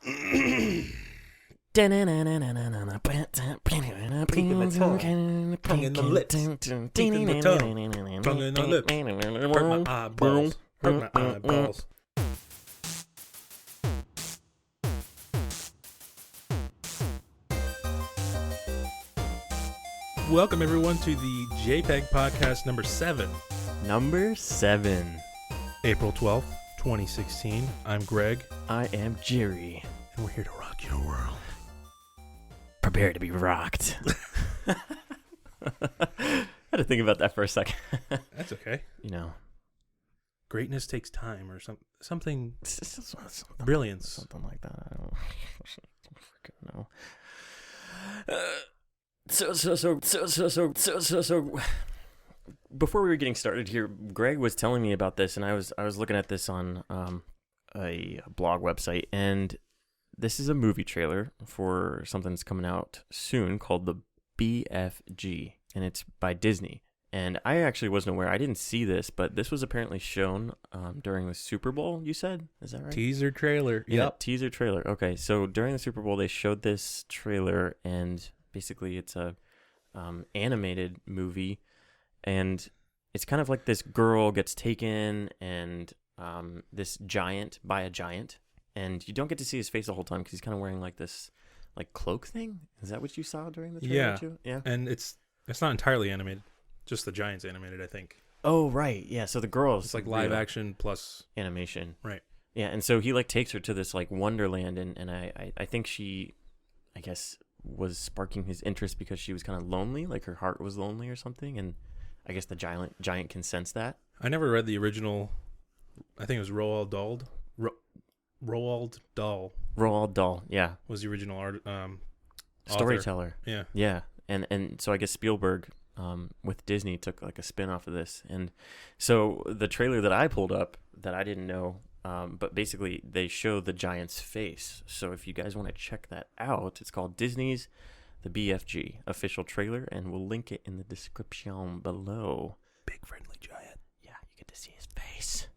Keeping the tongue, tongue in the lips, keeping the tongue, tongue in the lips. Hurt my eyeballs, hurt my eyeballs. Welcome everyone to the JpeG podcast number 7. Number 7. April 12th, 2016. I'm Greg. I am Jerry. And we're here to rock your world. Prepare to be rocked. I had to think about that for a second. That's okay. You know. Greatness takes time or something brilliance. Something like that. I don't freaking know. So before we were getting started here, Greg was telling me about this, and I was looking at this on a blog website, and this is a movie trailer for something that's coming out soon called the BFG, and it's by Disney. And I actually wasn't aware. I didn't see this, but this was apparently shown during the Super Bowl, you said? Is that right? Teaser trailer. Yeah, Yep. teaser trailer. Okay, so during the Super Bowl, they showed this trailer, and basically it's a animated movie, and it's kind of like this girl gets taken and this giant by a giant, and you don't get to see his face the whole time because he's kind of wearing like this like cloak thing. Is that what you saw during the trailer? Yeah. Too? Yeah. And it's not entirely animated. Just the giant's animated, I think. Oh, right. Yeah, so the girl's It's like live action plus animation. Right. Yeah, and so he like takes her to this like wonderland, and I think she, I guess, was sparking his interest because she was kind of lonely, like her heart was lonely or something, and I guess the giant can sense that. I never read the original. I think it was Roald Dahl. Roald Dahl. Roald Dahl, yeah. Was the original Storyteller. Yeah. Yeah, and so I guess Spielberg with Disney took like a spin off of this, and so the trailer that I pulled up that I didn't know, but basically they show the giant's face. So if you guys want to check that out, it's called Disney's The BFG official trailer, and we'll link it in the description below. Big friendly giant. Yeah, you get to see his face.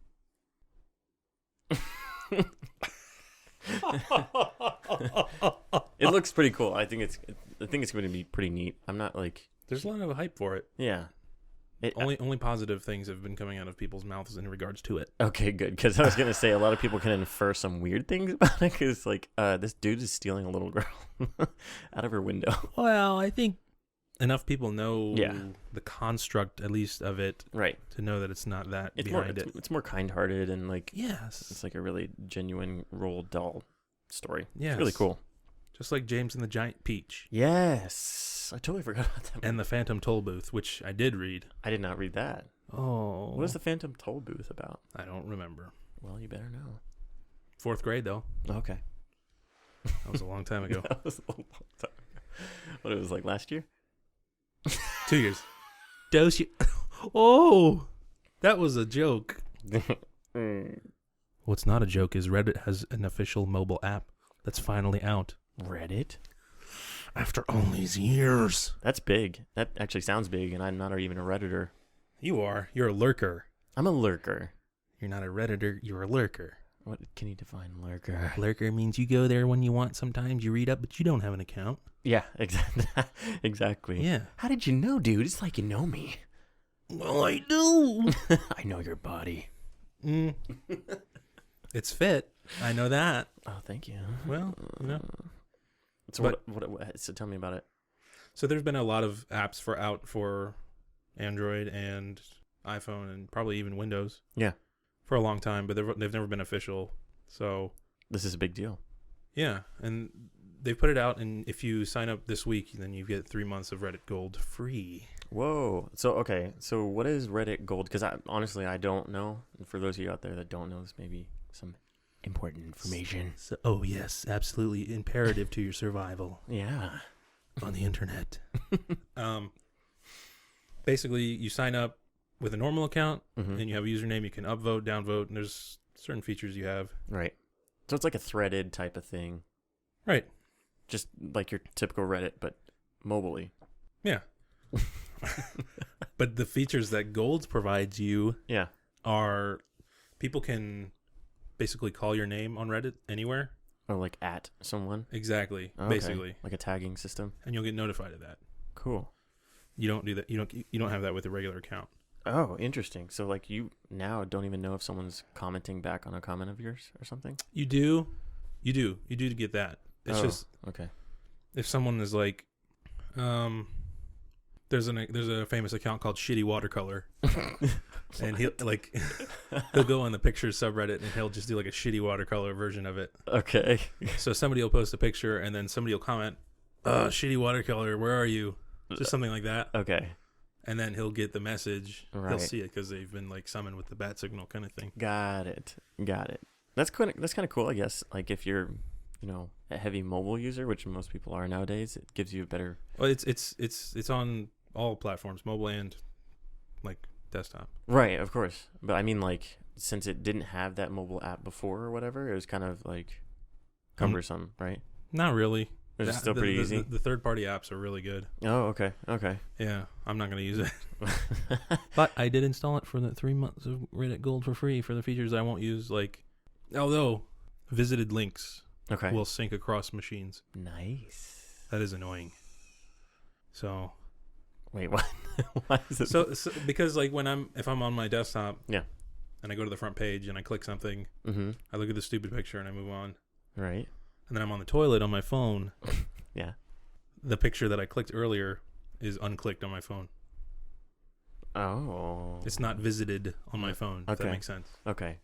It looks pretty cool. I think it's going to be pretty neat. I'm not like, There's a lot of hype for it. yeah. Only positive things have been coming out of people's mouths in regards to it. Okay, good. Because I was going to say a lot of people can infer some weird things about it. Because, like, this dude is stealing a little girl out of her window. Well, I think enough people know Yeah. the construct, at least, of it, Right. to know that it's not that It's behind more, it. it's more kind-hearted and, like, Yes. it's like a really genuine Roald Dahl story. Yes. It's really cool. Just like James and the Giant Peach. Yes. I totally forgot about that. And the Phantom Toll Booth, which I did read. I did not read that. Oh. What is the Phantom Toll Booth about? I don't remember. Well, you better know. 4th grade, though. Okay. That was a long time ago. That was a long time ago. What, it was like last year? 2 years. Oh, that was a joke. What's not a joke is Reddit has an official mobile app that's finally out. Reddit? After all these years. That's big. That actually sounds big, and I'm not even a Redditor. You are. You're a lurker. I'm a lurker. You're not a Redditor. You're a lurker. What can you define lurker? Lurker means you go there when you want sometimes. You read up, but you don't have an account. Yeah, exactly. Yeah. How did you know, dude? It's like you know me. Well, I do. I know your body. It's fit. I know that. Oh, thank you. Well, you know. So so tell me about it. So there's been a lot of apps out for Android and iPhone and probably even Windows. Yeah. For a long time, but they've never been official. So this is a big deal. Yeah, and they put it out, and if you sign up this week, then you get 3 months of Reddit Gold free. Whoa. So, okay. So what is Reddit Gold? Because honestly, I don't know. And for those of you out there that don't know, this may be some important information. So, oh, yes, absolutely imperative to your survival. Yeah. On the internet. Basically, you sign up with a normal account, and you have a username. You can upvote, downvote, and there's certain features you have. Right. So it's like a threaded type of thing. Right. Just like your typical Reddit, but mobily. Yeah. But the features that Gold provides you are people can basically call your name on Reddit anywhere. Or like at someone? Exactly. Okay. Basically. Like a tagging system? And you'll get notified of that. Cool. You don't do that. You don't have that with a regular account. Oh, interesting. So like you now don't even know if someone's commenting back on a comment of yours or something? You do get that. It's just okay. If someone is like, there's a famous account called Shitty Watercolor, and he'll go on the pictures subreddit and he'll just do like a shitty watercolor version of it. Okay. So somebody will post a picture and then somebody will comment, "Shitty watercolor, where are you?" Just something like that. Okay. And then he'll get the message. Right. He'll see it because they've been like summoned with the bat signal kind of thing. Got it. That's kind of cool, I guess. Like if you're, a heavy mobile user, which most people are nowadays, it gives you a better. Well, it's on all platforms, mobile and like desktop. Right, of course. But I mean, like, since it didn't have that mobile app before or whatever, it was kind of like cumbersome, right? Not really. It was still pretty easy. The third-party apps are really good. Oh, okay. Yeah, I'm not going to use it. But I did install it for the 3 months of Reddit Gold for free for the features I won't use, although visited links will sync across machines. Nice. That is annoying. So... Wait, what? Why is it? So because if I'm on my desktop, yeah, and I go to the front page and I click something, I look at the stupid picture and I move on. Right. And then I'm on the toilet on my phone. Yeah. The picture that I clicked earlier is unclicked on my phone. Oh. It's not visited on my phone. If that makes sense. Okay.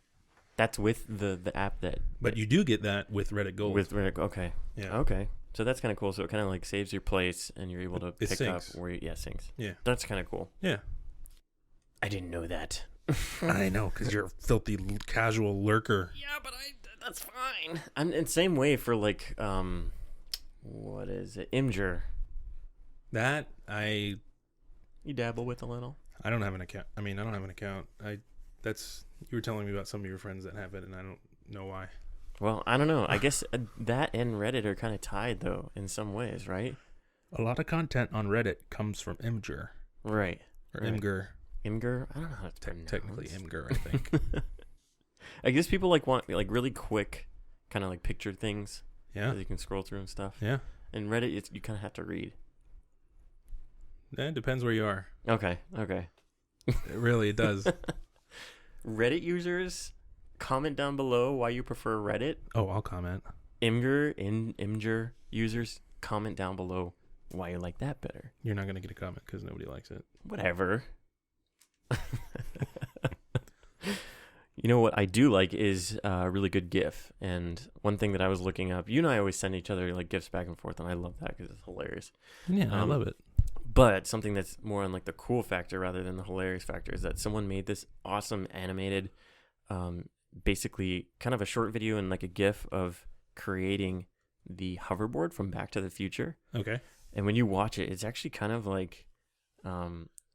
That's with the app that. But you do get that with Reddit Gold. With Reddit. Okay. Yeah. Okay. So that's kind of cool. So it kind of like saves your place, and you're able to pick syncs. up where syncs. Yeah. That's kind of cool. Yeah. I didn't know that. I know, because you're a filthy casual lurker. Yeah, but that's fine. I'm in the same way for like what is it? Imgur. That you dabble with a little. I don't have an account. I don't have an account. You were telling me about some of your friends that have it, and I don't know why. Well, I don't know. I guess that and Reddit are kind of tied, though, in some ways, right? A lot of content on Reddit comes from Imgur. Right. Or right. Imgur. Imgur? I don't know how to pronounce. Technically Imgur, I think. I guess people want really quick kind of like picture things. Yeah. That you can scroll through and stuff. Yeah. And Reddit, you kind of have to read. It depends where you are. Okay. It does. Reddit users... Comment down below why you prefer Reddit. Oh, I'll comment. Imgur users, comment down below why you like that better. You're not going to get a comment because nobody likes it. Whatever. You know what I do like is a really good GIF. And one thing that I was looking up, you and I always send each other like GIFs back and forth, and I love that because it's hilarious. Yeah, I love it. But something that's more on like the cool factor rather than the hilarious factor is that someone made this awesome animated basically kind of a short video and like a GIF of creating the hoverboard from Back to the Future. Okay. And when you watch it, it's actually kind of like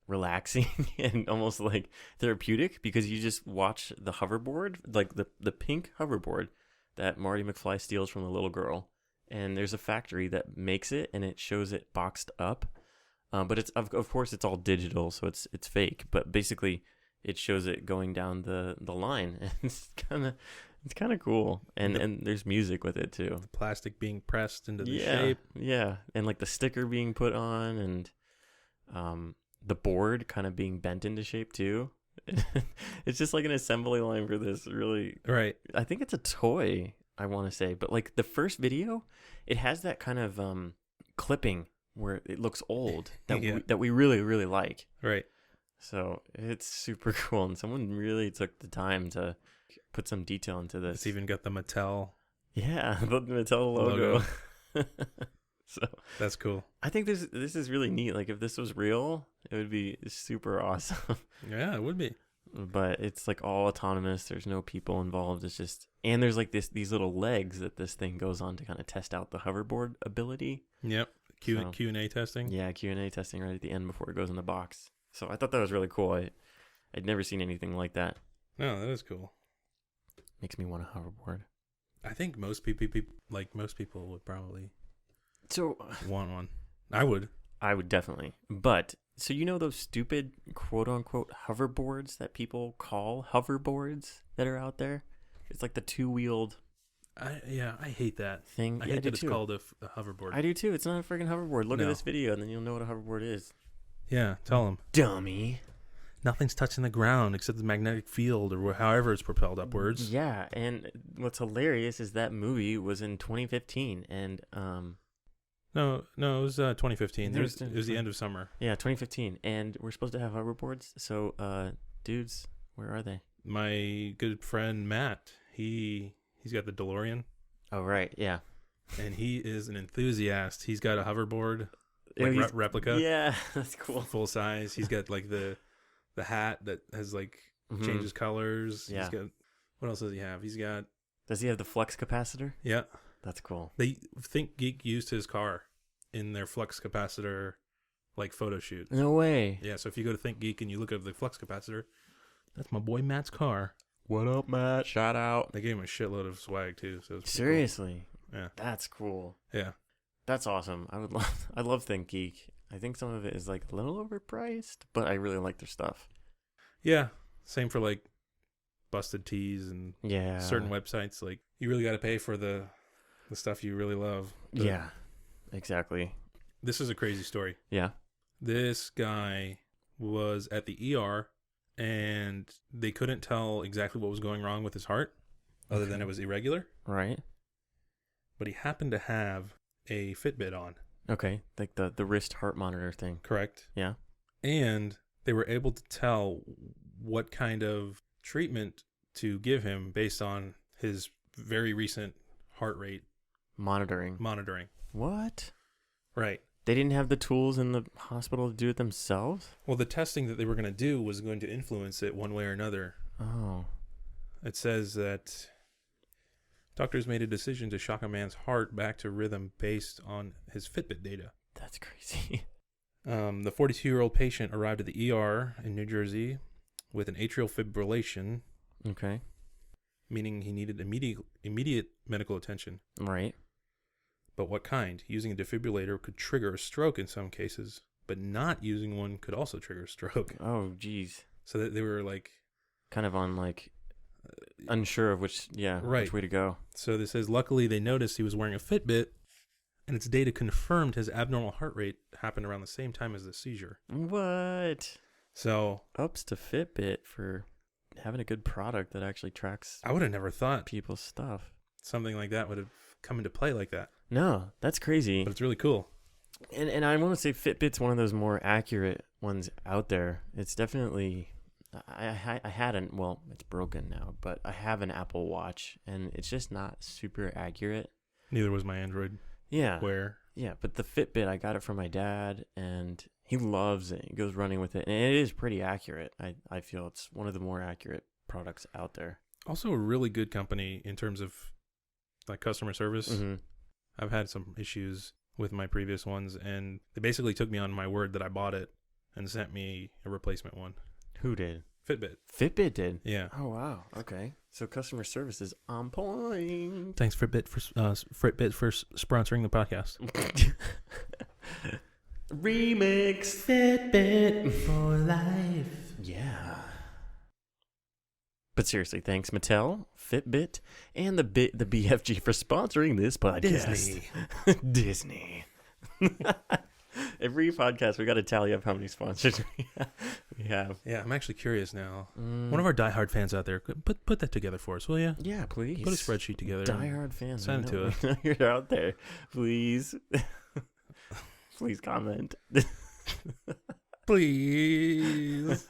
relaxing and almost like therapeutic because you just watch the hoverboard, like the pink hoverboard that Marty McFly steals from the little girl. And there's a factory that makes it and it shows it boxed up. But it's of course it's all digital, so it's fake. But basically it shows it going down the line, and it's kind of cool, and there's music with it too. The plastic being pressed into the shape, and like the sticker being put on, and the board kind of being bent into shape too. It's just like an assembly line for this. Really, right? I think it's a toy. I want to say, but like the first video, it has that kind of clipping where it looks old that we really really like. Right. So it's super cool, and someone really took the time to put some detail into this. It's even got the Mattel. Yeah, the Mattel logo. So that's cool. I think this is really neat. Like if this was real, it would be super awesome. Yeah, it would be. But it's like all autonomous. There's no people involved. It's just, and there's like these little legs that this thing goes on to kind of test out the hoverboard ability. Yep. Q&A testing. Yeah, Q&A testing right at the end before it goes in the box. So I thought that was really cool. I'd never seen anything like that. No, that is cool. Makes me want a hoverboard. I think most people would probably want one. I would definitely. But so those stupid quote unquote hoverboards that people call hoverboards that are out there? It's like the two-wheeled I hate that thing. I hate that it's called a hoverboard. I do too. It's not a freaking hoverboard. Look at this video, and then you'll know what a hoverboard is. Yeah, tell them. Dummy. Nothing's touching the ground except the magnetic field or however it's propelled upwards. Yeah, and what's hilarious is that movie was in 2015, and No, it was 2015. It was the end of summer. Yeah, 2015, and we're supposed to have hoverboards. So, dudes, where are they? My good friend Matt, he's got the DeLorean. Oh right, yeah. And he is an enthusiast. He's got a hoverboard, replica. Yeah, that's cool. Full size. He's got like the hat that has like changes colors. Yeah. He's got, what else does he have? Does he have the flux capacitor? Yeah. That's cool. They ThinkGeek used his car in their flux capacitor like photo shoot. No way. Yeah, so if you go to ThinkGeek and you look up the flux capacitor, that's my boy Matt's car. What up, Matt? Shout out. They gave him a shitload of swag too. So seriously, cool. Yeah, that's cool. Yeah, that's awesome. I love ThinkGeek. I think some of it is like a little overpriced, but I really like their stuff. Yeah, same for like Busted Tees and certain websites. Like you really got to pay for the stuff you really love. Yeah, exactly. This is a crazy story. Yeah, this guy was at the ER and they couldn't tell exactly what was going wrong with his heart, other than it was irregular. Right. But he happened to have a Fitbit on. Okay, like the wrist heart monitor thing. Correct. Yeah. And they were able to tell what kind of treatment to give him based on his very recent heart rate monitoring. What? Right. They didn't have the tools in the hospital to do it themselves? Well, the testing that they were going to do was going to influence it one way or another. Oh. It says that doctors made a decision to shock a man's heart back to rhythm based on his Fitbit data. That's crazy. The 42-year-old patient arrived at the ER in New Jersey with an atrial fibrillation. Okay. Meaning he needed immediate medical attention. Right. But what kind? Using a defibrillator could trigger a stroke in some cases, but not using one could also trigger a stroke. Oh, geez. So that they were like... kind of on like... unsure of which way to go. So this says, luckily they noticed he was wearing a Fitbit, and its data confirmed his abnormal heart rate happened around the same time as the seizure. What? So... ups to Fitbit for having a good product that actually tracks... I would have never thought people's stuff. Something like that would have come into play like that. No, that's crazy. But it's really cool. And I want to say Fitbit's one of those more accurate ones out there. It's definitely... I hadn't, well, it's broken now, but I have an Apple Watch, and it's just not super accurate. Neither was my Android. Yeah. Wear. Yeah, but the Fitbit, I got it from my dad, and he loves it. He goes running with it, and it is pretty accurate. I feel it's one of the more accurate products out there. Also a really good company in terms of like customer service. Mm-hmm. I've had some issues with my previous ones, and they basically took me on my word that I bought it and sent me a replacement one. Who did? Fitbit. Fitbit did? Yeah. Oh, wow. Okay. So customer service is on point. Thanks, Fitbit, for sponsoring the podcast. Remix Fitbit for life. Yeah. But seriously, thanks Mattel, Fitbit, and the BFG for sponsoring this podcast. Disney. Every podcast, we got to tally up how many sponsors we have. Yeah, I'm actually curious now. One of our diehard fans out there, put that together for us, will you? Yeah, please. Put a spreadsheet together. Diehard fans. Send it to us. You're out there. Please. Please comment. Please.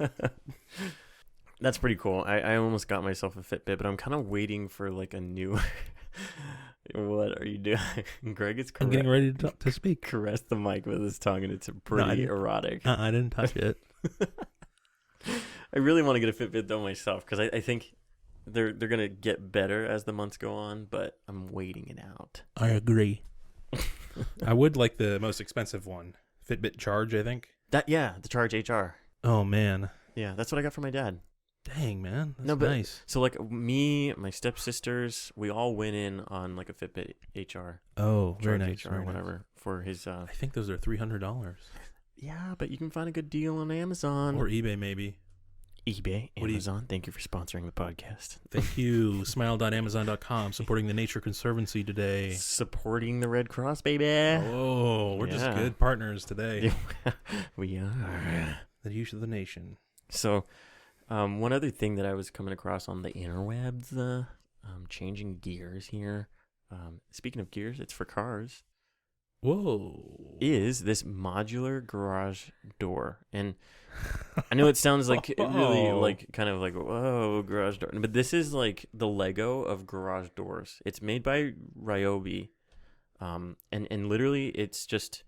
That's pretty cool. I almost got myself a Fitbit, but I'm kind of waiting for like a new... What are you doing? Greg is I'm getting ready to speak. Caress the mic with his tongue, and it's pretty erotic. I didn't touch it. I really want to get a Fitbit though myself, because I think they're gonna get better as the months go on, but I'm waiting it out. I agree. I would like the most expensive one, Fitbit Charge, I think. The Charge HR. Oh man. Yeah, that's what I got from my dad. Dang, man. That's nice. So, like, me, my stepsisters, we all went in on, like, a Fitbit HR. Oh, very nice. HR or whatever, for his... I think those are $300. Yeah, but you can find a good deal on Amazon. Or eBay, maybe. eBay, Amazon. Thank you for sponsoring the podcast. Thank you. Smile.amazon.com, supporting the Nature Conservancy today. Supporting the Red Cross, baby. Oh, we're just good partners today. We are. The use of the nation. So, one other thing that I was coming across on the interwebs, changing gears here. Speaking of gears, it's for cars. Whoa. Is this modular garage door. And I know it sounds like really like kind of like, whoa, garage door. But this is like the Lego of garage doors. It's made by Ryobi. And literally it's just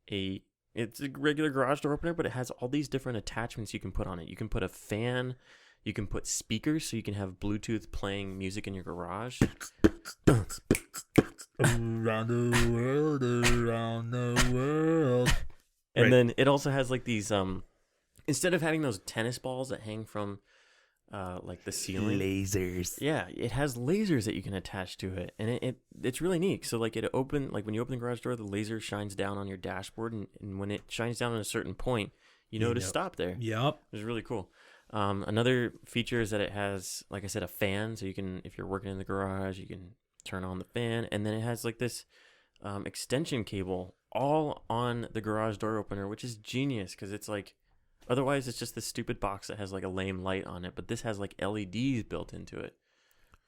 it's a regular garage door opener, but it has all these different attachments you can put on it. You can put a fan, you can put speakers so you can have Bluetooth playing music in your garage. Around the world. And then it also has like these instead of having those tennis balls that hang from like the ceiling, lasers. Yeah, it has lasers that you can attach to it, and it's really neat. So like when you open the garage door, the laser shines down on your dashboard, and when it shines down at a certain point, you know to stop there. Yep, it's really cool. Another feature is that it has, like I said, a fan, so you can, if you're working in the garage, you can turn on the fan, and then it has like this extension cable all on the garage door opener, which is genius because it's like, otherwise it's just this stupid box that has like a lame light on it, but this has like LEDs built into it,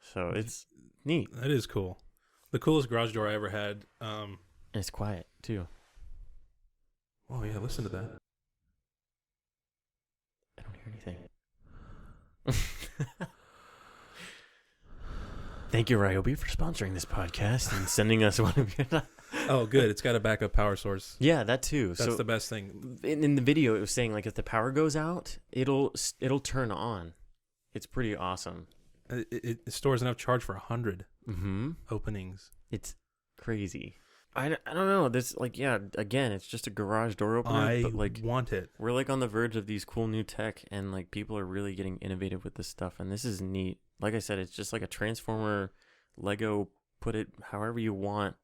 so it's neat. That is cool. The coolest garage door I ever had. And it's quiet too. Oh yeah, listen to that. I don't hear anything. Thank you, Ryobi, for sponsoring this podcast and sending us one of your... Oh, good. It's got a backup power source. Yeah, that too. That's the best thing. In the video, it was saying, like, if the power goes out, it'll turn on. It's pretty awesome. It stores enough charge for 100 openings. It's crazy. I don't know. This, like, yeah, again, it's just a garage door opener. But, like, want it. We're, like, on the verge of these cool new tech, and, like, people are really getting innovative with this stuff, and this is neat. Like I said, it's just like a Transformer Lego, put it however you want,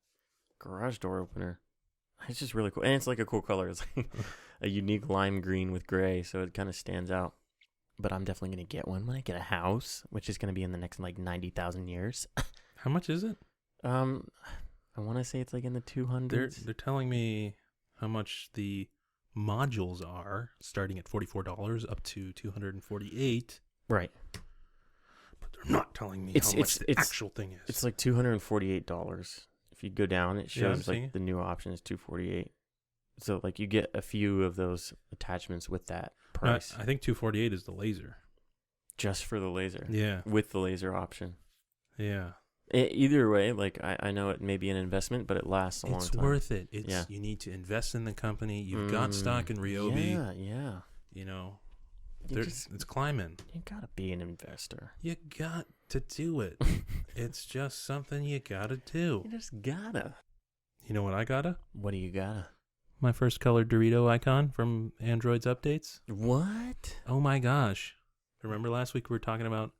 garage door opener. It's just really cool. And it's like a cool color. It's like a unique lime green with gray, so it kind of stands out. But I'm definitely going to get one when I get a house, which is going to be in the next, like, 90,000 years. How much is it? I want to say it's like in the 200s. They're telling me how much the modules are, starting at $44 up to $248. Right. They're not telling me how much the actual thing is. It's like $248. If you go down, it shows like the new option is $248. So like you get a few of those attachments with that price. No, I think $248 is the laser. Just for the laser. Yeah. With the laser option. Yeah. Either way, like I know it may be an investment, but it lasts a long time. It's worth it. You need to invest in the company. You've got stock in Ryobi. Yeah. You know. It's climbing. You gotta be an investor. You got to do it. It's just something you gotta do. You just gotta. You know what I gotta? What do you gotta? My first colored Dorito icon from Android's updates. What? Oh my gosh. Remember last week we were talking about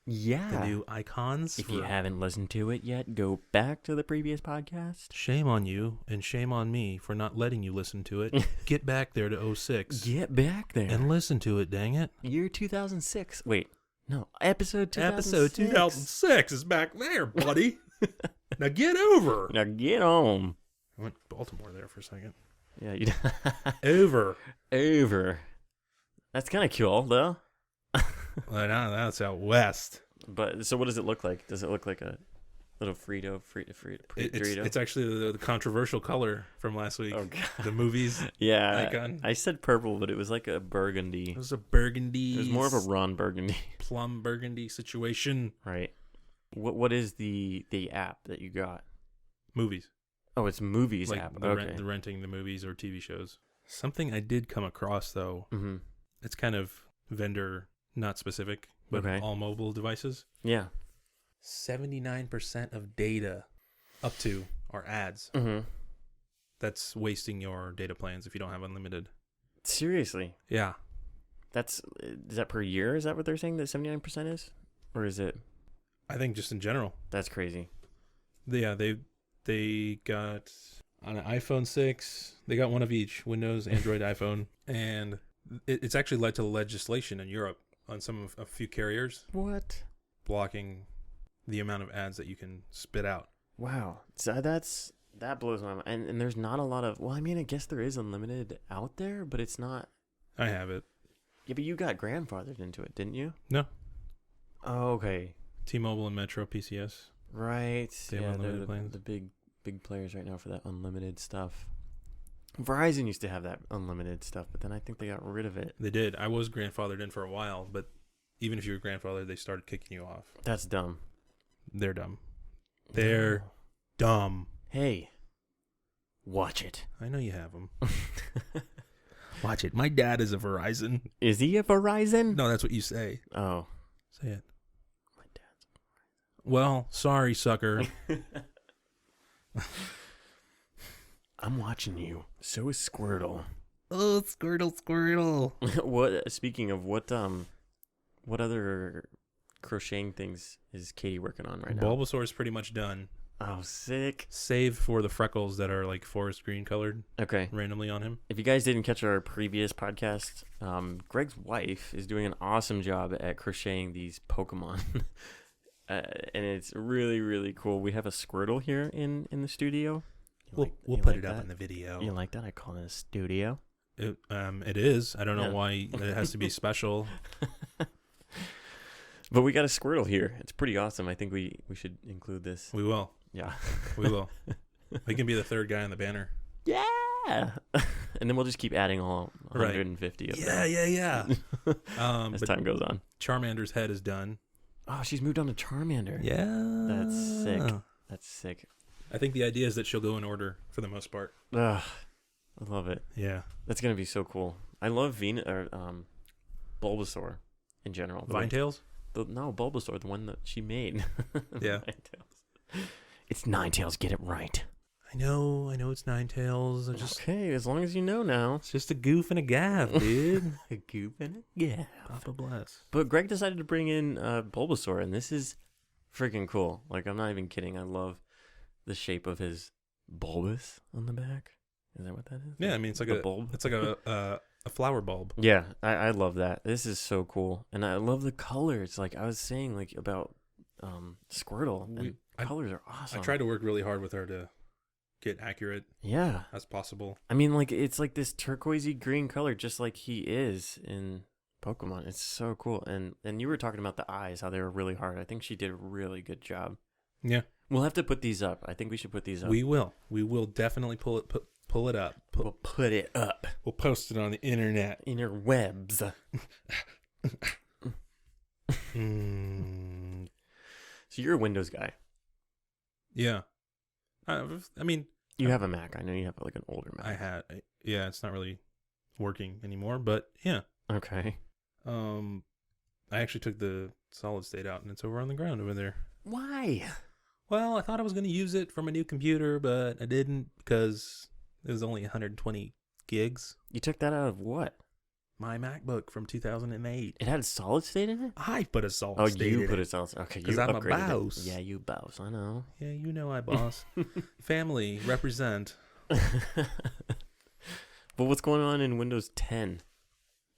the new icons? If you haven't listened to it yet, go back to the previous podcast. Shame on you and shame on me for not letting you listen to it. Get back there to 06. Get back there. And listen to it, dang it. Year 2006. Wait. No. Episode 2006. Episode 2006 is back there, buddy. Now get over. Now get on. I went Baltimore there for a second. Yeah, you Over. That's kind of cool, though. Well, no, that's out west. But so, what does it look like? Does it look like a little Dorito? It's actually the controversial color from last week. Oh God. The movies. Yeah, icon. I said purple, but it was like a burgundy. It was a burgundy. It was more of a Ron Burgundy, plum burgundy situation. Right. What is the app that you got? Movies. Oh, it's Movies like app. The renting the movies or TV shows. Something I did come across though. Mm-hmm. It's kind of vendor not specific, but all mobile devices. Yeah. 79% of data up to are ads. Mm-hmm. That's wasting your data plans if you don't have unlimited. Seriously? Yeah. Is that per year? Is that what they're saying that 79% is? Or is it? I think just in general. That's crazy. Yeah, they got on an iPhone 6, they got one of each, Windows, Android, iPhone, and it's actually led to legislation in Europe on a few carriers. What? Blocking the amount of ads that you can spit out. Wow. So that blows my mind. And there's not a lot of, well, I mean, I guess there is unlimited out there, but it's not. I have it. Yeah, but you got grandfathered into it, didn't you? No. Oh, okay. T-Mobile and Metro PCS. Right. They have unlimited plans. The big players right now for that unlimited stuff. Verizon used to have that unlimited stuff, but then I think they got rid of it. They did. I was grandfathered in for a while, but even if you were grandfathered, they started kicking you off. That's dumb. They're dumb. They're dumb. Hey, watch it. I know you have them. Watch it. My dad is a Verizon. Is he a Verizon? No, that's what you say. Oh. Say it. My dad's a Verizon. Well, sorry, sucker. I'm watching you. So is Squirtle. Oh, Squirtle. Speaking of what other crocheting things is Katie working on right now? Bulbasaur is pretty much done. Oh, sick. Save for the freckles that are like forest green colored. Okay. Randomly on him. If you guys didn't catch our previous podcast, Greg's wife is doing an awesome job at crocheting these Pokemon. And it's really, really cool. We have a Squirtle here in the studio. We'll put it up in the video. You like that? I call it a studio. It is. I don't know why it has to be special. But we got a Squirtle here. It's pretty awesome. I think we should include this. We will. Yeah. We will. We can be the third guy on the banner. Yeah. And then we'll just keep adding all 150 of them. Yeah. As time goes on. Charmander's head is done. Oh, she's moved on to Charmander. Yeah. That's sick. I think the idea is that she'll go in order for the most part. Ugh, I love it. Yeah. That's going to be so cool. I love Bulbasaur in general. Ninetales? No, Bulbasaur, the one that she made. Yeah. Ninetales. It's Ninetales, get it right. I know it's Ninetales. Okay, as long as you know now. It's just a goof and a gaff, dude. A goof and a gaff. Papa bless. But Greg decided to bring in Bulbasaur, and this is freaking cool. Like, I'm not even kidding. I love the shape of his bulbous on the back. Is that what that is? Yeah, I mean, it's like a bulb. It's like a flower bulb. Yeah, I love that. This is so cool. And I love the colors. Like I was saying like about Squirtle. Colors are awesome. I tried to work really hard with her to get accurate as possible. I mean, like it's like this turquoisey green color just like he is in Pokemon. It's so cool. And you were talking about the eyes, how they were really hard. I think she did a really good job. Yeah. We'll have to put these up. I think we should put these up. We will. We will definitely pull it up. We'll put it up. We'll post it on the internet. Interwebs. So you're a Windows guy. Yeah. I mean... You have a Mac. I know you have like an older Mac. Yeah, it's not really working anymore, but yeah. Okay. I actually took the solid state out and it's over on the ground over there. Why? Well, I thought I was going to use it for my new computer, but I didn't because it was only 120 gigs. You took that out of what? My MacBook from 2008. It had a solid state in it? I put a solid state in it. Oh, you put a solid state. Okay, because I'm a boss. Yeah, you boss. I know. Yeah, you know I boss. Family, represent. But what's going on in Windows 10?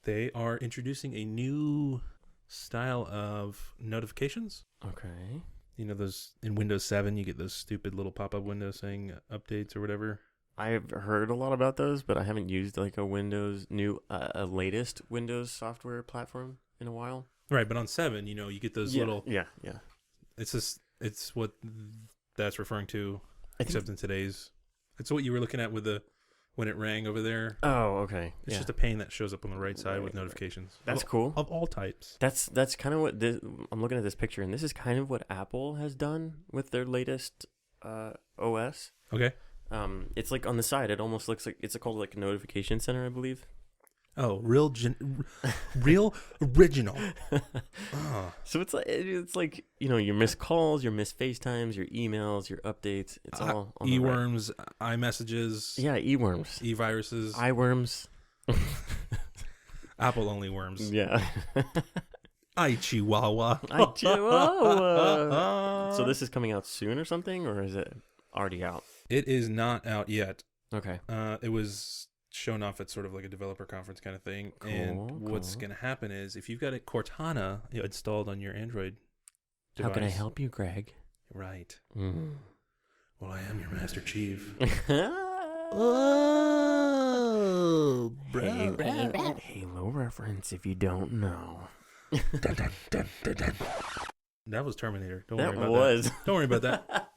They are introducing a new style of notifications. Okay. You know, those in Windows 7, you get those stupid little pop-up windows saying updates or whatever. I've heard a lot about those, but I haven't used like a latest Windows software platform in a while. Right, but on 7, you know, you get those little... Yeah. It's what that's referring to, except in today's... It's what you were looking at with when it rang over there. Oh, okay. It's just a pane that shows up on the right side with notifications. That's cool. Of all types. That's kind of what I'm looking at this picture, and this is kind of what Apple has done with their latest OS. Okay. It's like on the side. It almost looks like it's called like a notification center, I believe. Oh, real original. Oh. So it's like you know, your missed calls, your missed FaceTimes, your emails, your updates. It's all on eWorms, iMessages. Yeah, eWorms, eViruses, iWorms. Apple only worms. Yeah. Chihuahua. Chihuahua. So this is coming out soon or something, or is it already out? It is not out yet. Okay. It was shown off at sort of like a developer conference kind of thing. Cool, and what's going to happen is if you've got a Cortana installed on your Android device. How can I help you, Greg? Right. Well, I am your Master Chief. Oh, bro. Halo reference if you don't know. Dun, dun, dun, dun, dun. That was Terminator. Don't worry about that. Don't worry about that.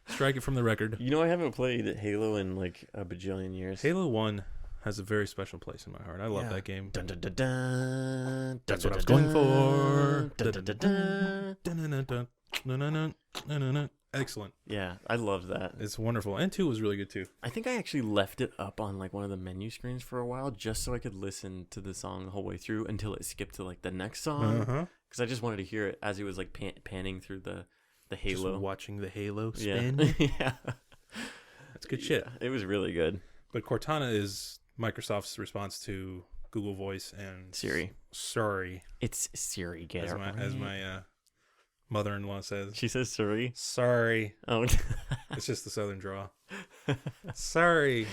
Strike it from the record. You know, I haven't played Halo in like a bajillion years. Halo 1 has a very special place in my heart. I love that game. Dun, dun, dun, dun, That's dun, what I was dun, going for. dun, dun, dun, dun. Excellent. Yeah, I love that. It's wonderful. And 2 was really good too. I think I actually left it up on like one of the menu screens for a while just so I could listen to the song the whole way through until it skipped to like the next song. Because I just wanted to hear it as it was like panning through the Halo. Just watching the Halo spin. Yeah. That's good shit. It was really good. But Cortana is Microsoft's response to Google Voice and Siri. Sorry. It's Siri, get it right. As my mother-in-law says. She says Siri? Sorry. Oh. It's just the southern draw. Sorry.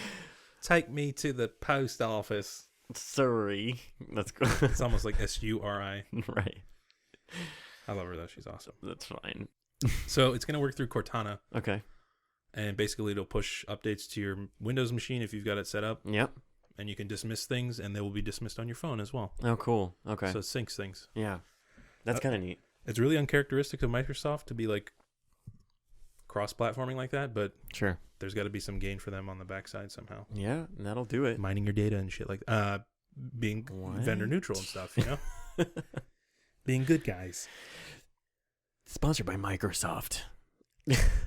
Take me to the post office. Suri. That's good. It's almost like S-U-R-I. Right. I love her, though. She's awesome. That's fine. So it's going to work through Cortana. Okay. And basically it'll push updates to your Windows machine if you've got it set up. Yep. And you can dismiss things, and they will be dismissed on your phone as well. Oh, cool. Okay. So it syncs things. Yeah. That's kind of neat. It's really uncharacteristic of Microsoft to be like cross-platforming like that, but sure, there's got to be some gain for them on the backside somehow. Yeah, that'll do it. Mining your data and shit like being vendor neutral and stuff, you know? Being good guys. Sponsored by Microsoft.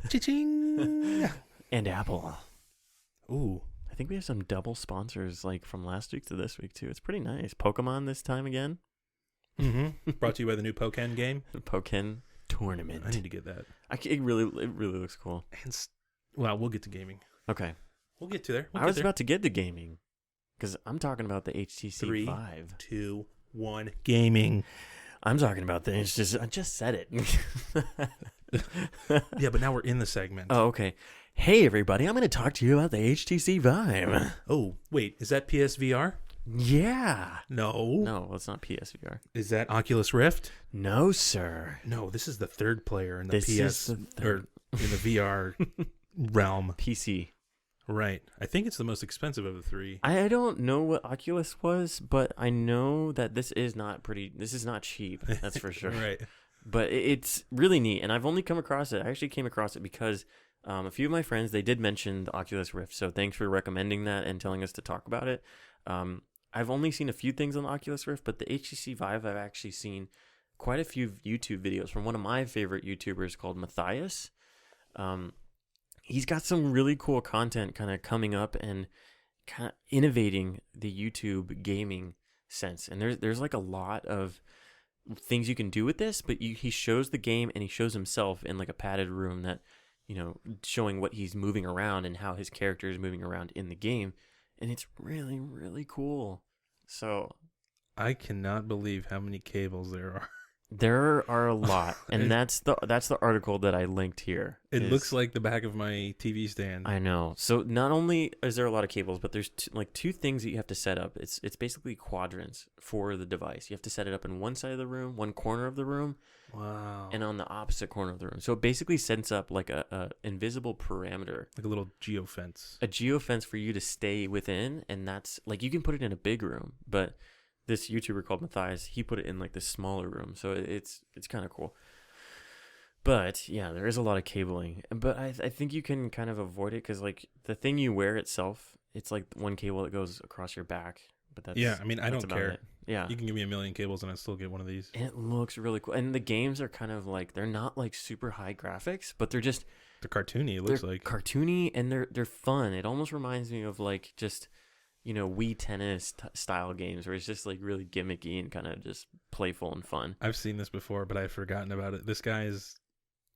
Cha-ching! And Apple. Ooh. I think we have some double sponsors like from last week to this week too. It's pretty nice. Pokemon this time again. Mm-hmm. Brought to you by the new Pokken game. The Pokken tournament. I need to get that. It really looks cool. And well, we'll get to gaming. Okay. We'll get to there. I was about to get to gaming because I'm talking about the HTC 3, 5. 2, 1, gaming. I'm talking about I just said it. Yeah, but now we're in the segment. Oh, okay. Hey, everybody. I'm going to talk to you about the HTC Vive. Oh, wait. Is that PSVR? Yeah. No, it's not PSVR. Is that Oculus Rift? No, sir. No, this is the third player in the or in the VR realm. PC. Right. I think it's the most expensive of the three. I don't know what Oculus was, but I know that this is not cheap. That's for sure. Right. But it's really neat, and I've only come across it. I actually came across it because a few of my friends, they did mention the Oculus Rift, so thanks for recommending that and telling us to talk about it. I've only seen a few things on the Oculus Rift, but the HTC Vive, I've actually seen quite a few YouTube videos from one of my favorite YouTubers called Matthias. He's got some really cool content kind of coming up and kind of innovating the YouTube gaming sense. And there's like a lot of things you can do with this, but he shows the game and he shows himself in like a padded room that, showing what he's moving around and how his character is moving around in the game. And it's really, really cool. So I cannot believe how many cables there are. There are a lot, and that's the article that I linked here. It looks like the back of my TV stand. I know. So not only is there a lot of cables, but there's two things that you have to set up. It's basically quadrants for the device. You have to set it up in one side of the room, one corner of the room, wow, and on the opposite corner of the room. So it basically sets up like a invisible parameter, like a little geofence. A geofence for you to stay within, and that's like you can put it in a big room, but this YouTuber called Matthias, he put it in like this smaller room, so it's kind of cool. But yeah, there is a lot of cabling, but I think you can kind of avoid it because like the thing you wear itself, it's like one cable that goes across your back. But that's I don't care. It. Yeah, you can give me a million cables and I still get one of these. And it looks really cool, and the games are kind of like they're not like super high graphics, but they're cartoony. It looks like cartoony, and they're fun. It almost reminds me of like just Wii Tennis style games where it's just like really gimmicky and kind of just playful and fun. I've seen this before, but I've forgotten about it. This guy is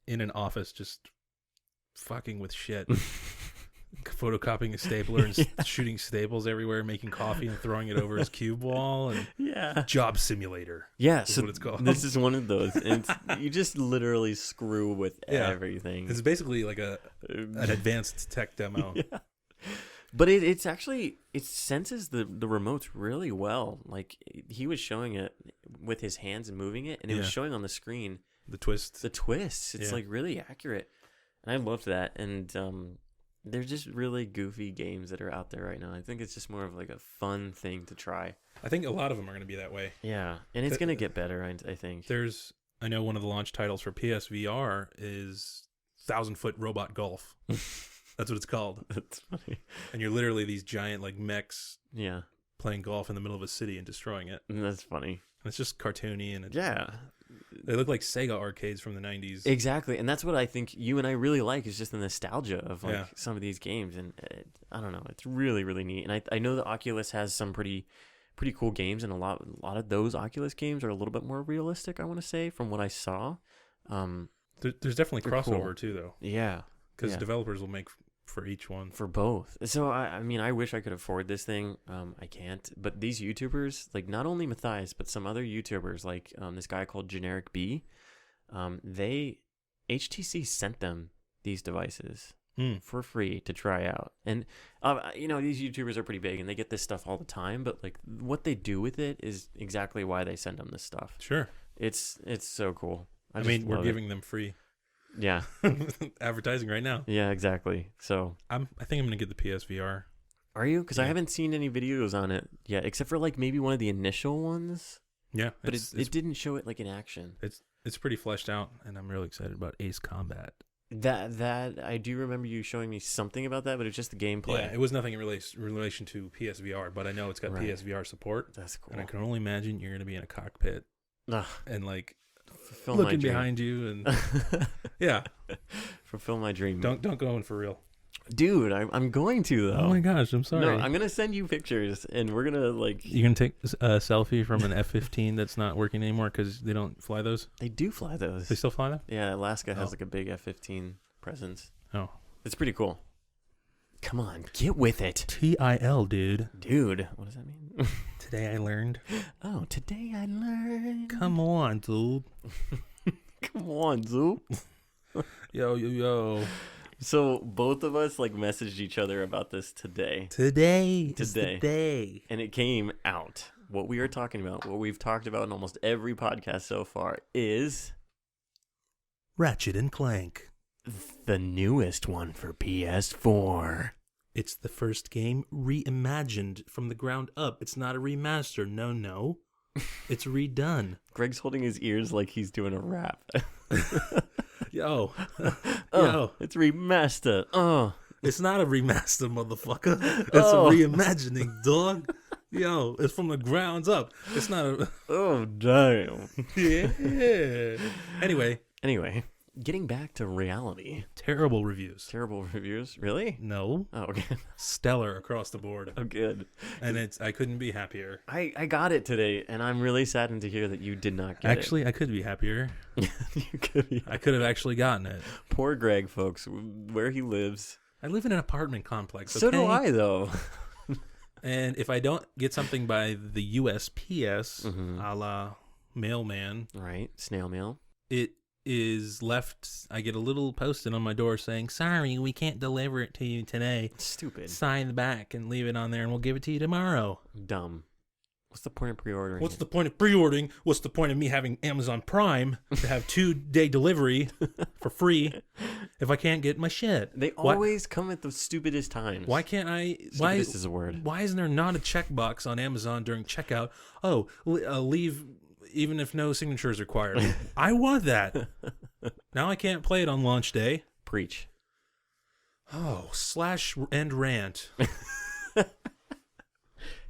in an office just fucking with shit. Photocopying a stapler and shooting staples everywhere, making coffee and throwing it over his cube wall. And Job Simulator. Yeah, so what it's called. This is one of those. And you just literally screw with everything. It's basically like an advanced tech demo. Yeah. But it's actually, it senses the remotes really well. Like, he was showing it with his hands and moving it, and it was showing on the screen. The twists. It's like really accurate. And I loved that. And they're just really goofy games that are out there right now. I think it's just more of like a fun thing to try. I think a lot of them are going to be that way. Yeah, and it's going to get better, I think. I know one of the launch titles for PSVR is 1,000-foot robot golf. That's what it's called. That's funny. And you're literally these giant like mechs Yeah. playing golf in the middle of a city and destroying it. And that's funny. And it's just cartoony and yeah. They look like Sega arcades from the 90s. Exactly. And that's what I think you and I really like, is just the nostalgia of like some of these games. And I don't know, it's really, really neat. And I know that Oculus has some pretty cool games, and a lot of those Oculus games are a little bit more realistic, I want to say, from what I saw. There's definitely crossover cool. too, though. Yeah. Because developers will make for each one. For both. So, I mean, I wish I could afford this thing. I can't. But these YouTubers, like not only Matthias, but some other YouTubers, like this guy called Generic B, HTC sent them these devices for free to try out. And, these YouTubers are pretty big and they get this stuff all the time. But like what they do with it is exactly why they send them this stuff. Sure. It's so cool. I mean, we're giving them free. Yeah. Advertising right now. Yeah, exactly. So I think I'm going to get the PSVR. Are you? Because I haven't seen any videos on it yet, except for like maybe one of the initial ones. Yeah. But it didn't show it like in action. It's pretty fleshed out, and I'm really excited about Ace Combat. That I do remember you showing me something about that, but it's just the gameplay. Yeah, it was nothing in relation to PSVR, but I know it's got PSVR support. That's cool. And I can only imagine you're going to be in a cockpit and like fulfill looking behind you, and yeah, fulfill my dream. Don't go in for real, dude. I'm going to though. Oh my gosh, I'm sorry. No, I'm gonna send you pictures, and we're gonna like. You're gonna take a selfie from an F-15 that's not working anymore because they don't fly those. They do fly those. They still fly them? Yeah, Alaska has like a big F-15 presence. Oh, it's pretty cool. Come on, get with it. TIL, dude. Dude, what does that mean? Today I learned. Oh, today I learned. Come on, dude. Come on, dude. Yo. So both of us like messaged each other about this today. Today is the day. And it came out. What we are talking about, what we've talked about in almost every podcast so far, is Ratchet and Clank. The newest one for PS4. It's the first game reimagined from the ground up. It's not a remaster. No. It's redone. Greg's holding his ears like he's doing a rap. Yo. It's remastered. It's not a remaster, motherfucker. It's a reimagining, dog. Yo, it's from the grounds up. It's not a... Oh, damn. Yeah. Anyway. Getting back to reality. Terrible reviews. Really? No. Oh, okay. Stellar across the board. Oh, good. And I couldn't be happier. I got it today, and I'm really saddened to hear that you did not get Actually, I could be happier. I could have actually gotten it. Poor Greg, folks. Where he lives. I live in an apartment complex. So do I, though. And if I don't get something by the USPS, a la mailman. Right, snail mail. It is left, I get a little post-it on my door saying, sorry, we can't deliver it to you today. Stupid. Sign the back and leave it on there and we'll give it to you tomorrow. Dumb. What's the point of pre-ordering? What's the point of pre-ordering? What's the point of me having Amazon Prime to have 2-day delivery for free if I can't get my shit? They always come at the stupidest times. Why can't I? Stupidest is a word. Why isn't there not a checkbox on Amazon during checkout? Oh, leave even if no signature is required. I want that. Now I can't play it on launch day. Preach. Oh, /and rant.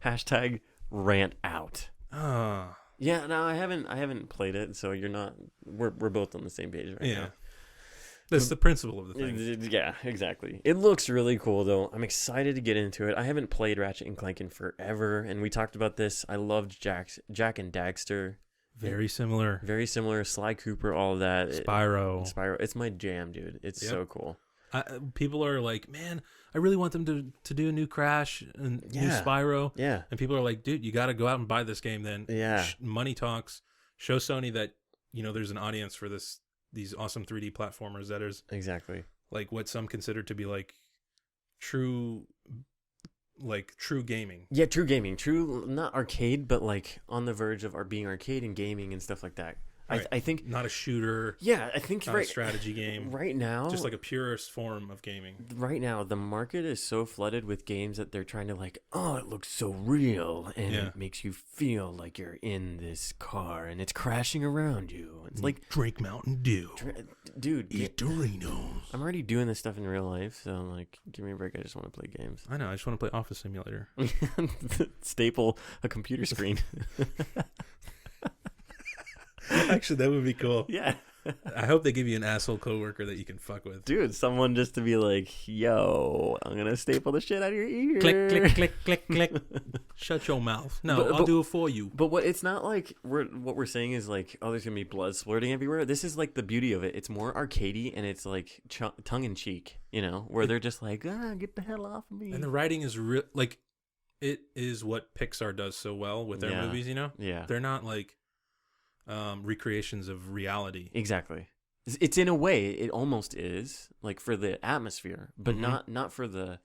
Hashtag rant out. Yeah, no, I haven't played it, so you're not. We're both on the same page right now. That's the principle of the thing. Yeah, exactly. It looks really cool, though. I'm excited to get into it. I haven't played Ratchet and Clank in forever, and we talked about this. I loved Jak and Daxter. Very similar. Sly Cooper, all of that. Spyro. It's my jam, dude. It's so cool. People are like, man, I really want them to do a new Crash and new Spyro. Yeah. And people are like, dude, you got to go out and buy this game then. Yeah. Money talks. Show Sony that, there's an audience for these awesome 3D platformers that is exactly like what some consider to be like true like true gaming. Yeah, true gaming. True, not arcade, but like on the verge of being arcade and gaming and stuff like that. Right. I think not a shooter. Yeah, I think not a strategy game. Right now, just like a purest form of gaming. Right now, the market is so flooded with games that they're trying to like, oh, it looks so real, and it makes you feel like you're in this car and it's crashing around you. It's like drink Mountain Dew, dude. Eat Doritos. I'm already doing this stuff in real life, so I'm like, give me a break. I just want to play games. I know. I just want to play Office Simulator. Staple a computer screen. Actually, that would be cool. Yeah. I hope they give you an asshole coworker that you can fuck with. Dude, someone just to be like, yo, I'm going to staple the shit out of your ear. Click, click, click, click, click. Shut your mouth. No, I'll do it for you. But it's not like what we're saying is like, oh, there's going to be blood splurting everywhere. This is like the beauty of it. It's more arcadey and it's like tongue-in-cheek, you know, where they're just like, get the hell off of me. And the writing is real. Like, it is what Pixar does so well with their movies, you know? Yeah. They're not like recreations of reality. Exactly. It's in a way, it almost is like for the atmosphere, but not for the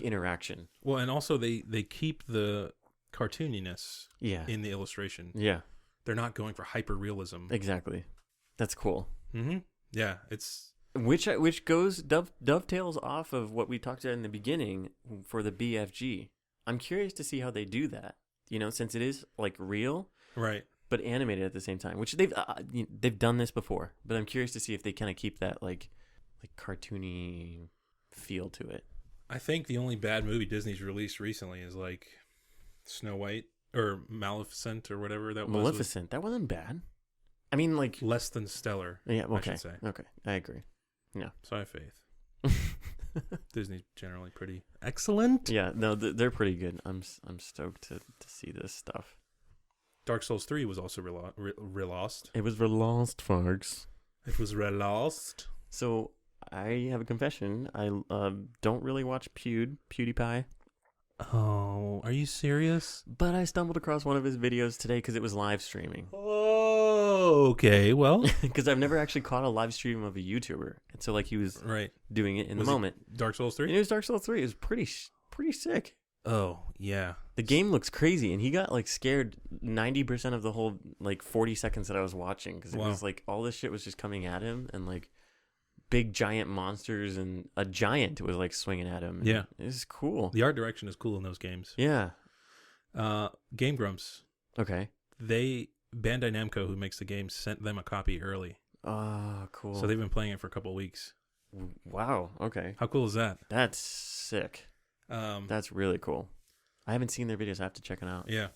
interaction. Well, and also they keep the cartooniness in the illustration. Yeah. They're not going for hyper realism. Exactly. That's cool. Mm-hmm. Yeah, it's which goes dovetails off of what we talked about in the beginning for the BFG. I'm curious to see how they do that. You know, since it is like real. Right. But animated at the same time, which they've done this before. But I'm curious to see if they kind of keep that like cartoony feel to it. I think the only bad movie Disney's released recently is like Snow White or Maleficent or whatever that was. Maleficent, that wasn't bad. I mean, like less than stellar. Yeah, okay. I should say. Okay, I agree. Yeah, so I have faith. Disney's generally pretty excellent. Yeah, no, they're pretty good. I'm stoked to see this stuff. Dark Souls 3 was also relost. It was relost, folks. It was relost. So I have a confession. I don't really watch PewDiePie. Oh, are you serious? But I stumbled across one of his videos today because it was live streaming. Oh, okay. Well, because I've never actually caught a live stream of a YouTuber, and so like he was doing it in the moment. Dark Souls 3. And it was Dark Souls 3. It was pretty sick. Oh yeah, the game looks crazy, and he got like scared 90% of the whole like 40 seconds that I was watching because it was like all this shit was just coming at him, and like big giant monsters, and a giant was like swinging at him. Yeah, it was cool. The art direction is cool in those games. Yeah. Game Grumps. Okay. Bandai Namco, who makes the game, sent them a copy early. Oh, cool. So they've been playing it for a couple of weeks. Wow. Okay. How cool is that? That's sick. That's really cool. I haven't seen their videos. I have to check them out. Yeah.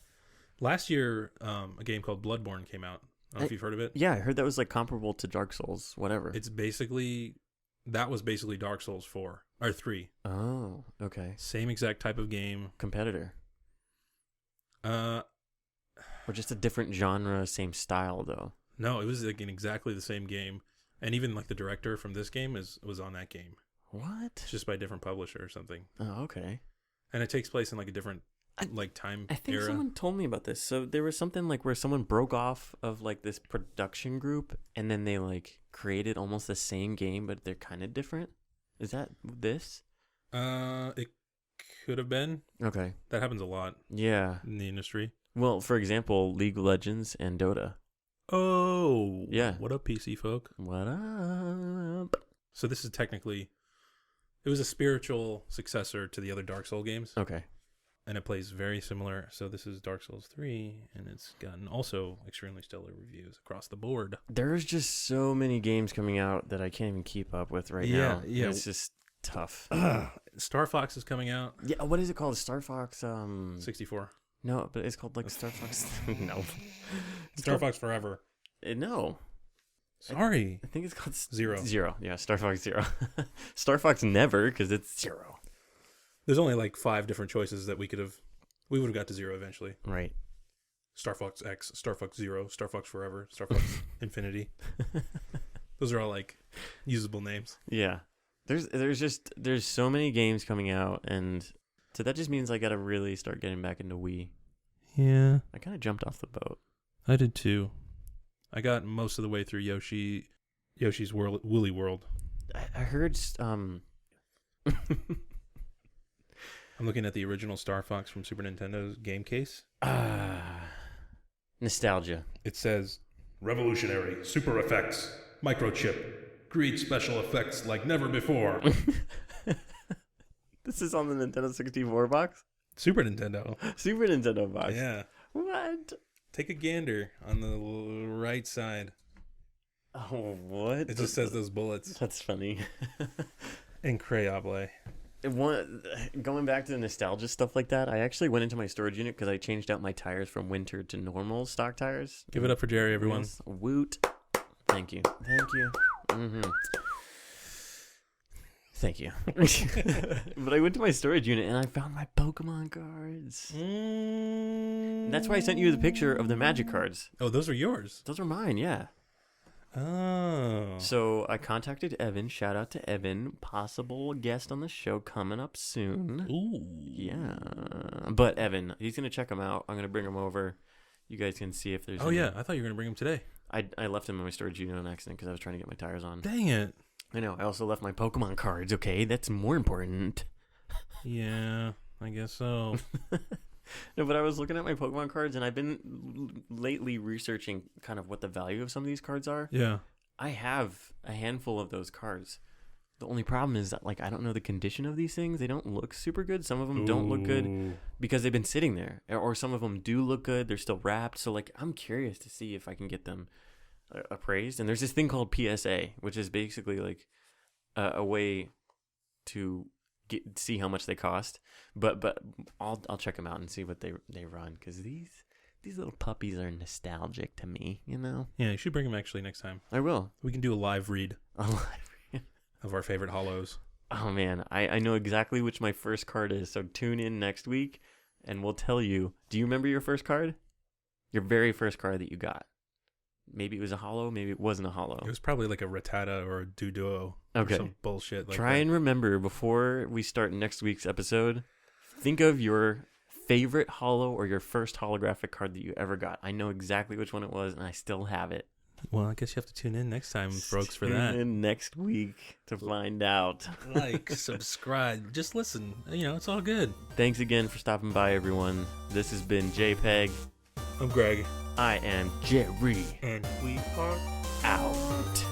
Last year, a game called Bloodborne came out. I don't know if you've heard of it. Yeah, I heard that was like comparable to Dark Souls, whatever. That was basically Dark Souls 4 or 3. Oh, okay. Same exact type of game. Competitor. Or just a different genre, same style though. No, it was like exactly the same game. And even like the director from this game was on that game. What? It's just by a different publisher or something. Oh, okay. And it takes place in like a different time I think era. Someone told me about this. So there was something like where someone broke off of like this production group, and then they like created almost the same game, but they're kind of different. Is that this? It could have been. Okay. That happens a lot. Yeah. In the industry. Well, for example, League of Legends and Dota. Oh. Yeah. What up, PC folk? What up? So this is technically, it was a spiritual successor to the other Dark Souls games. Okay. And it plays very similar. So this is Dark Souls 3, and it's gotten also extremely stellar reviews across the board. There's just so many games coming out that I can't even keep up with right now. Yeah. It's just tough. Star Fox is coming out. Yeah, what is it called? Star Fox 64. No, but it's called like Star Fox. No. Star Fox Forever. No. Sorry. I think it's called Zero. Yeah, Star Fox Zero. Star Fox Never, because it's 0. There's only like 5 different choices that we would have got to 0 eventually. Right. Star Fox X, Star Fox Zero, Star Fox Forever, Star Fox Infinity. Those are all like usable names. Yeah. There's so many games coming out, and so that just means I gotta really start getting back into Wii. Yeah. I kind of jumped off the boat. I did too. I got most of the way through Yoshi's Woolly World. I heard I'm looking at the original Star Fox from Super Nintendo's game case. Nostalgia. It says, revolutionary, super effects, microchip, create special effects like never before. This is on the Nintendo 64 box? Super Nintendo. Super Nintendo box. Yeah. What? Take a gander on the right side. Oh, what? It just says those bullets. That's funny. Incredible. Going back to the nostalgia stuff like that, I actually went into my storage unit because I changed out my tires from winter to normal stock tires. Give it up for Jerry, everyone. Yes. Woot. Thank you. Thank you. Mm-hmm. Thank you. But I went to my storage unit and I found my Pokemon cards. That's why I sent you the picture of the Magic cards. Oh, those are yours? Those are mine, yeah. Oh. So I contacted Evan. Shout out to Evan. Possible guest on the show coming up soon. Ooh. Yeah. But Evan, he's going to check them out. I'm going to bring them over. You guys can see if there's Oh, yeah. I thought you were going to bring them today. I left him in my storage unit on accident because I was trying to get my tires on. Dang it. I know. I also left my Pokemon cards, okay? That's more important. Yeah, I guess so. No, but I was looking at my Pokemon cards, and I've been lately researching kind of what the value of some of these cards are. Yeah. I have a handful of those cards. The only problem is that, like, I don't know the condition of these things. They don't look super good. Some of them don't look good because they've been sitting there. Or some of them do look good. They're still wrapped. So, like, I'm curious to see if I can get them appraised. And there's this thing called PSA, which is basically like a way to see how much they cost. But I'll check them out and see what they run, because these little puppies are nostalgic to me, you know. Yeah, you should bring them actually next time. I will. We can do a live read of our favorite holos. Oh man, I know exactly which my first card is. So tune in next week and we'll tell you. Do you remember your first card? Your very first card that you got? Maybe it was a holo, maybe it wasn't a holo. It was probably like a Rattata or a Duduo. Okay. Or some bullshit like Try that. and remember before we start next week's episode, think of your favorite holo or your first holographic card that you ever got. I know exactly which one it was and I still have it. Well, I guess you have to tune in next time, folks, for Tune that. in next week to find out. Like, subscribe, just listen. You know, it's all good. Thanks again for stopping by, everyone. This has been JpeG. I'm Greg. I am Jerry. And we are out.